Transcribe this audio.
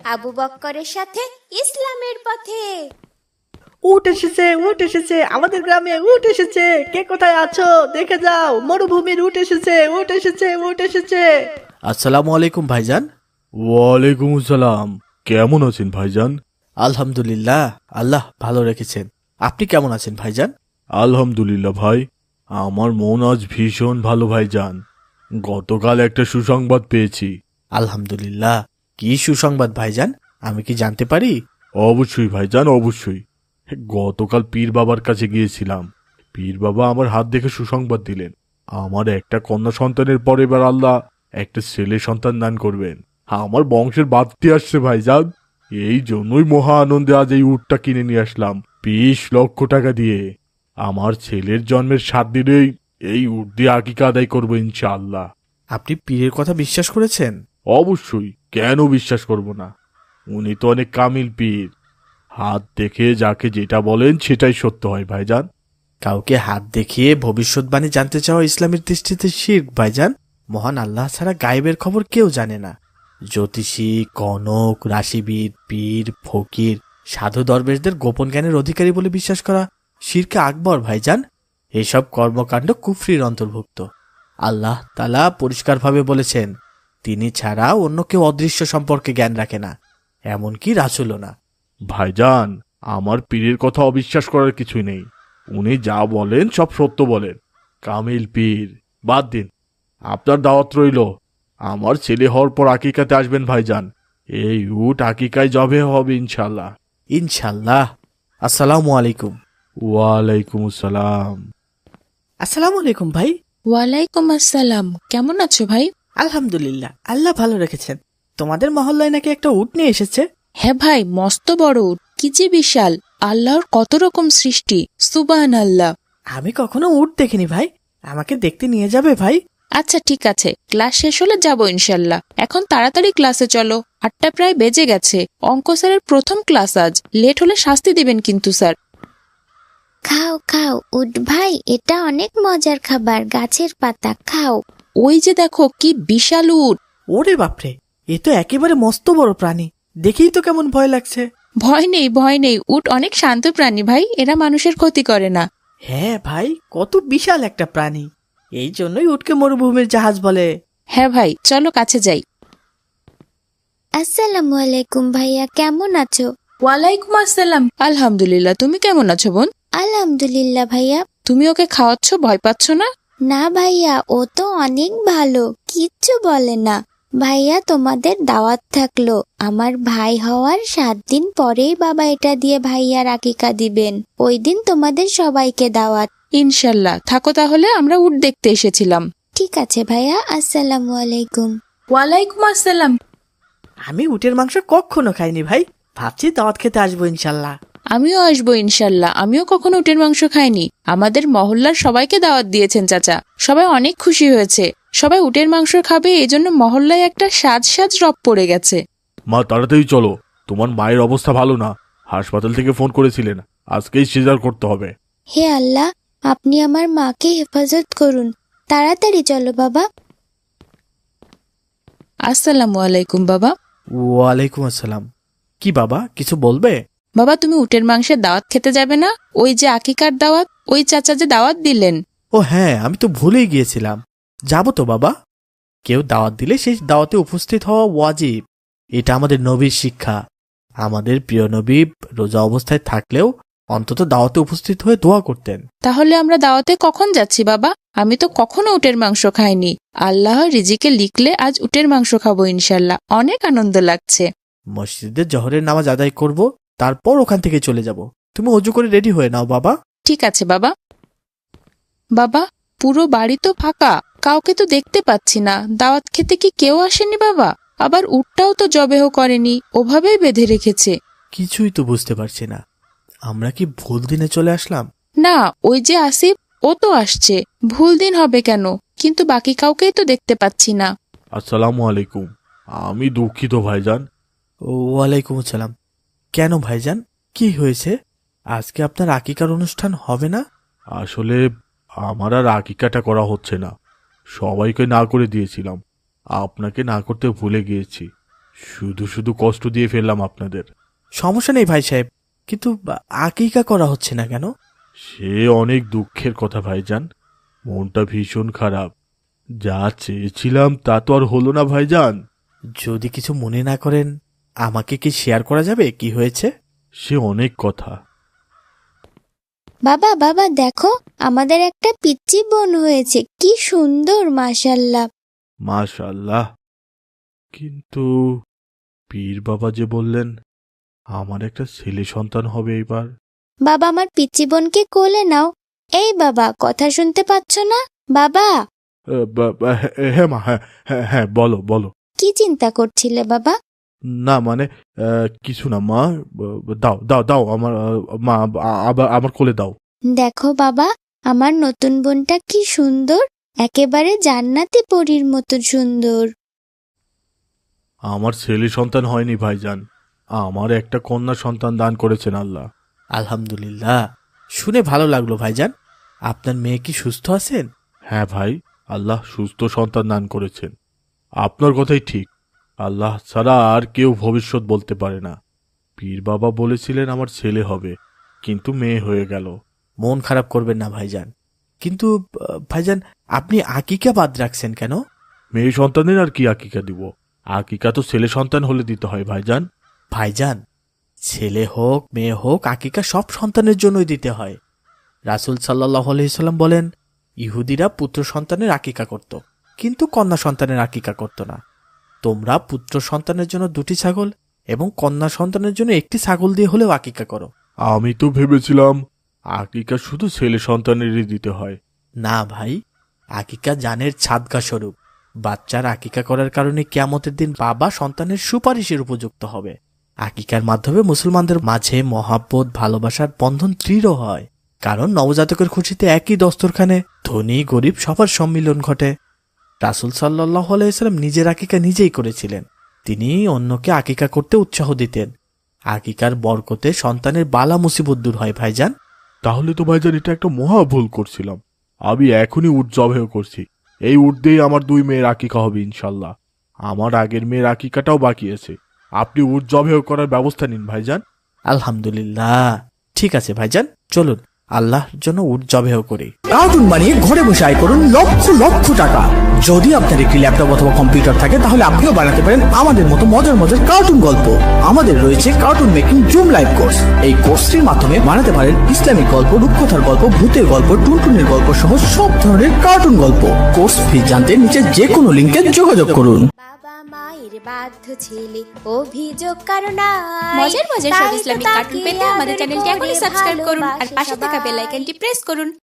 আবু বক্করের সাথে ইসলামের পথে। উট এসেছে, উট এসেছে, আমাদের গ্রামে উট এসেছে। কে কোথায় আছো দেখে যাও, মরুভূমির উট এসেছে, উট এসেছে, উট এসেছে। আসসালামু আলাইকুম ভাইজান। ওয়ালাইকুম আসসালাম। কেমন আছেন ভাইজান? আলহামদুলিল্লাহ, আল্লাহ ভালো রেখেছেন। আপনি কেমন আছেন ভাইজান? আলহামদুলিল্লাহ ভাই, আমার মন আজ ভীষণ ভালো ভাইজান। গতকাল একটা সুসংবাদ পেয়েছি। আলহামদুলিল্লাহ, কি সুসংবাদ ভাইজান, আমি কি জানতে পারি? অবশ্যই ভাইজান, অবশ্যই। গতকাল পীর বাবার কাছে গিয়েছিলাম। পীর বাবা আমার হাত দেখে সুসংবাদ দিলেন। আমার একটা কন্যা সন্তানের পর এবার আল্লাহ একটা ছেলে সন্তান দান করবেন। আমার বংশের বাড়তি আসছে ভাইজান। এই জন্যই মহা আনন্দে আজ এই উটটা কিনে নিয়ে আসলাম 20 লক্ষ টাকা দিয়ে। আমার ছেলের জন্মের 7 দিনেই এই উট দিয়ে আকিকা আদায় করবো ইনশাআল্লাহ। আপনি পীরের কথা বিশ্বাস করেছেন? অবশ্যই, কেন বিশ্বাস করব না? উনি তো অনেক কামিল পীর। হাত দেখে যাকে যেটা বলেন সেটাই সত্য হয় ভাইজান। কাউকে হাত দেখিয়ে ভবিষ্যৎবাণী জানতে চাওয়া ইসলামের দৃষ্টিতে শিরক ভাইজান। মহান আল্লাহ ছাড়া গায়েবের খবর কেউ জানে না। জ্যোতিষী, কনক, রাশিবিদ, পীর, ফকির, সাধু দরবেশদের গোপন জ্ঞানের অধিকারী বলে বিশ্বাস করা শিরকে আকবর ভাইজান। এসব কর্মকাণ্ড কুফরির অন্তর্ভুক্ত। আল্লাহ তাআলা পরিষ্কারভাবে বলেছেন, তিনি ছাড়া অন্য কেউ অদৃশ্য সম্পর্কে জ্ঞান রাখে না, এমনকি রাসূলও না। ভাইজান, আমার পীরের কথা অবিশ্বাস করার কিছুই নেই। উনি যা বলেন সব সত্য বলেন। কামিল পীর। বাদ দিন, আপনার দাওয়াত রইল। আমার ছেলে হওয়ার পর আকিকাতে আসবেন ভাইজান। এই উট আকিকায় জবে হবে ইনশাল্লাহ। ইনশাল্লাহ। আসসালামু আলাইকুম। ওয়ালাইকুম আসসালাম। আসসালামু আলাইকুম ভাই। ওয়ালাইকুম আসসালাম। কেমন আছো ভাই? আলহামদুলিল্লাহ, আল্লাহ ভালো রেখেছেন। তোমাদের মহল্লায় নাকি একটা উট নিয়ে এসেছে? হ্যাঁ ভাই, মস্ত বড় উট, কি যে বিশাল। আল্লাহর কত রকম সৃষ্টি, সুবহানাল্লাহ। আমি কখনো উট দেখিনি ভাই, আমাকে দেখতে নিয়ে যাবে ভাই? আচ্ছা ঠিক আছে, ক্লাস শেষ হলে যাবো ইনশাল্লাহ। এখন তাড়াতাড়ি ক্লাসে চলো, 8টা প্রায় বেজে গেছে। অঙ্ক স্যারের প্রথম ক্লাস আজ, লেট হলে শাস্তি দিবেন কিন্তু স্যার। খাও খাও উট ভাই, এটা অনেক মজার খাবার, গাছের পাতা খাও। ওই যে দেখো কি বিশাল উট। ওরে বাপরে, এ তো একেবারে মস্ত বড় প্রাণী, দেখেই তো কেমন ভয় লাগছে। ভয় নেই ভয় নেই, উট অনেক শান্ত প্রাণী ভাই, এরা মানুষের ক্ষতি করে না। হ্যাঁ ভাই, কত বিশাল একটা প্রাণী, এই জন্যই উটকে মরুভূমির জাহাজ বলে। হ্যাঁ ভাই, চলো কাছে যাই। আসসালামু আলাইকুম ভাইয়া, কেমন আছো? ওয়ালাইকুম আসসালাম। আলহামদুলিল্লাহ, তুমি কেমন আছো বোন? আলহামদুলিল্লাহ ভাইয়া। তুমি ওকে খাওয়াচ্ছ, ভয় পাচ্ছ না? না ভাইয়া, ও তো অনেক ভালো, কিচ্ছু বলে না। ভাইয়া তোমাদের দাওয়াত থাকলো, আমার ভাই হওয়ার 7 দিন পরেই বাবা এটা দিয়ে ভাইয়ার আকিকা দিবেন। ওই দিন তোমাদের সবাইকে দাওয়াত। ইনশাল্লাহ, থাকো তাহলে, আমরা উট দেখতে এসেছিলাম। ঠিক আছে ভাইয়া, আসসালামু আলাইকুম। ওয়ালাইকুম আসসালাম। আমি উটের মাংস কখনো খাইনি ভাই, ভাবছি দাওয়াত খেতে আসবো ইনশাল্লাহ। আমিও আসবো ইনশাল্লাহ, আমিও কখনো উটের মাংস খাইনি। আমাদের মহল্লার সবাইকে দাওয়াত দিয়েছেন চাচা, সবাই অনেক খুশি হয়েছে। সবাই উটের মাংস খাবে, এই জন্য মহল্লায় একটা সাজ সাজ রব পড়ে গেছে। মা তাড়াতাড়ি চলো, তোমার মায়ের অবস্থা ভালো না। হাসপাতাল থেকে ফোন করেছিলেন, আজকেই সিজার করতে হবে। হে আল্লাহ, আপনি আমার মাকে হেফাজত করুন। তাড়াতাড়ি চলো বাবা। আসসালামু আলাইকুম বাবা। ওয়ালাইকুম আসসালাম। কি বাবা, কিছু বলবে? বাবা, তুমি উটের মাংসের দাওয়াত খেতে যাবে না? ওই যে আকিকার দাওয়াত, ওই চাচা যে দাওয়াত দিলেন। ও হ্যাঁ, আমি তো ভুলেই গিয়েছিলাম। যাবো তো বাবা। কেউ দাওয়াত দিলে সেই দাওয়াতে উপস্থিত হওয়া ওয়াজিব। এটা আমাদের নবীর শিক্ষা। আমাদের প্রিয় নবী রোজা অবস্থায় থাকলেও অন্তত দাওয়াতে উপস্থিত হয়ে দোয়া করতেন। তাহলে আমরা দাওয়াতে কখন যাচ্ছি বাবা? আমি তো কখনো উটের মাংস খাইনি। আল্লাহ রিজিকে লিখলে আজ উটের মাংস খাবো ইনশাল্লাহ, অনেক আনন্দ লাগছে। মসজিদে জহরের নামাজ আদায় করব, তারপর ওখান থেকে চলে যাব। তুমি অজু করে রেডি হয়ে নাও বাবা। ঠিক আছে বাবা। বাবা, পুরো বাড়ি তো ফাঁকা, কাউকে তো দেখতে পাচ্ছি না। দাওয়াত খেতে কি কেউ আসেনি বাবা? আবার উটটাও তো জবেহ করেনি, ওভাবেই বেঁধে রেখেছে। কিছুই তো বুঝতে পারছি না, আমরা কি ভুল দিনে চলে আসলাম? না, ওই যে আসিফ, ও তো আসছে। ভুল দিন হবে কেন? কিন্তু বাকি কাউকেই তো দেখতে পাচ্ছি না। আসসালামু আলাইকুম। আমি দুঃখিত ভাইজান। ওয়ালাইকুম আসসালাম। কেন ভাইজান, কি হয়েছে? আজকে আপনার আকিকার অনুষ্ঠান হবে না? আসলে আমার আর আকিকাটা করা হচ্ছে না। সবাইকে না করে দিয়েছিলাম, আপনাকে না করতে ভুলে গিয়েছি। শুধু শুধু কষ্ট দিয়ে ফেললাম আপনাদের। সমস্যা নেই ভাই সাহেব, কিন্তু আকিকা করা হচ্ছে না কেন? সে অনেক দুঃখের কথা ভাইজান, মনটা ভীষণ খারাপ। যা চেয়েছিলাম তা তো আর হলো না ভাইজান। যদি কিছু মনে না করেন আমাকে কি শেয়ার করা যাবে কি হয়েছে? সে অনেক কথা। বাবা বাবা দেখো, আমাদের একটা পিচ্চি বোন হয়েছে, কি সুন্দর মাশাল্লাহ। মাশাআল্লাহ, কিন্তু পীর বাবা যে বললেন আমার একটা ছেলে সন্তান হবে এবার। বাবা আমার পিচ্চি বোনকে কোলে নাও। এই বাবা, কথা শুনতে পাচ্ছ না বাবা? হ্যাঁ মা, হ্যাঁ হ্যাঁ হ্যাঁ, বলো বলো। কি চিন্তা করছিলে বাবা? না মানে কিছু না মা, দাও দাও দাও আমার মা, আবার আমার কোলে দাও। দেখো বাবা, আমার নতুন বোনটা কি সুন্দর, একেবারে জান্নাতি পরীর মতো সুন্দর। আমার ছেলে সন্তান হয়নি ভাইজান, আমার একটা কন্যা সন্তান দান করেছেন আল্লাহ। আলহামদুলিল্লাহ, শুনে ভালো লাগলো ভাইজান। আপনার মেয়ে কি সুস্থ আছেন? হ্যাঁ ভাই, আল্লাহ সুস্থ সন্তান দান করেছেন। আপনার কথাই ঠিক, আল্লাহ ছাড়া আর কেউ ভবিষ্যৎ বলতে পারে না। পীর বাবা বলেছিলেন আমার ছেলে হবে, কিন্তু মেয়ে হয়ে গেল। মন খারাপ করবেন না ভাইজান, কিন্তু ভাইজান আপনি আকিকা বাদ রাখছেন কেন? মেয়ে সন্তানের আর কি আকিকা দিব? আকিকা তো ছেলে সন্তান হলে দিতে হয় ভাইজান। ভাইজান, ছেলে হোক মেয়ে হোক আকিকা সব সন্তানের জন্যই দিতে হয়। রাসূল সাল্লাল্লাহু আলাইহি সাল্লাম বলেন, ইহুদিরা পুত্র সন্তানের আকিকা করত, কিন্তু কন্যা সন্তানের আকিকা করত না। তোমরা পুত্র সন্তানের জন্য 2টি ছাগল এবং কন্যা সন্তানের জন্য 1টি ছাগল দিয়ে হলেও আকিকা করো। আমি তো ভেবেছিলাম আকিকা শুধু ছেলে সন্তানেরই দিতে হয়। না ভাই, আকিকা জানের ছাদকা স্বরূপ। বাচ্চার আকিকা করার কারণে কিয়ামতের দিন বাবা সন্তানের সুপারিশের উপযুক্ত হবে। আকিকার মাধ্যমে মুসলমানদের মাঝে মহাব্বত ভালোবাসার বন্ধন দৃঢ় হয়, কারণ নবজাতকের খুশিতে একই দস্তরখানে ধনী গরিব সবার সম্মিলন ঘটে। রাসূল সাল্লাল্লাহু আলাইহি সাল্লাম নিজের আকিকা নিজেই করেছিলেন। তিনি অন্যকে আকিকা করতে উৎসাহ দিতেন। আকিকার বরকতে সন্তানের বালা মুসিবত দূর হয় ভাইজান। তাহলে তো ভাইজান এটা একটা মহা ভুল করছিলাম। আমি এখনই উট জবেহ করছি। এই উট দিয়েই আমার 2 মেয়ের আকিকা হবে ইনশাল্লাহ। আমার আগের মেয়ের আকিকাটাও বাকি আছে। আপনি উট জবেহ করার ব্যবস্থা নিন ভাইজান। আলহামদুলিল্লাহ, ঠিক আছে ভাইজান, চলুন আল্লাহর জন্য উট জবেহ করি। কার্টুন বানিয়ে ঘরে বসে আয় করুন লক্ষ লক্ষ টাকা। যদি আপনার একটি ল্যাপটপ অথবা কম্পিউটার থাকে তাহলে আপনিও বানাতে পারেন আমাদের মতো মজার মজার কার্টুন গল্প। আমাদের রয়েছে cartoon making zoom live course. এই কোর্সটির মাধ্যমে বানাতে পারেন ইসলামিক গল্প, রূপকথার গল্প, ভূতের গল্প, টুনটুনের গল্প সহ সব ধরনের কার্টুন গল্প। কোর্স ফি জানতে নিচে যে কোনো লিংকে যোগাযোগ করুন। বাবা মায়ের বাধ্য ছেলে, অভিযোগ কারণ মজার মজার সব ইসলামিক কার্টুন পেতে আমাদের চ্যানেলটি এখনই সাবস্ক্রাইব করুন আর পাশে থাকা বেল আইকনটি প্রেস করুন।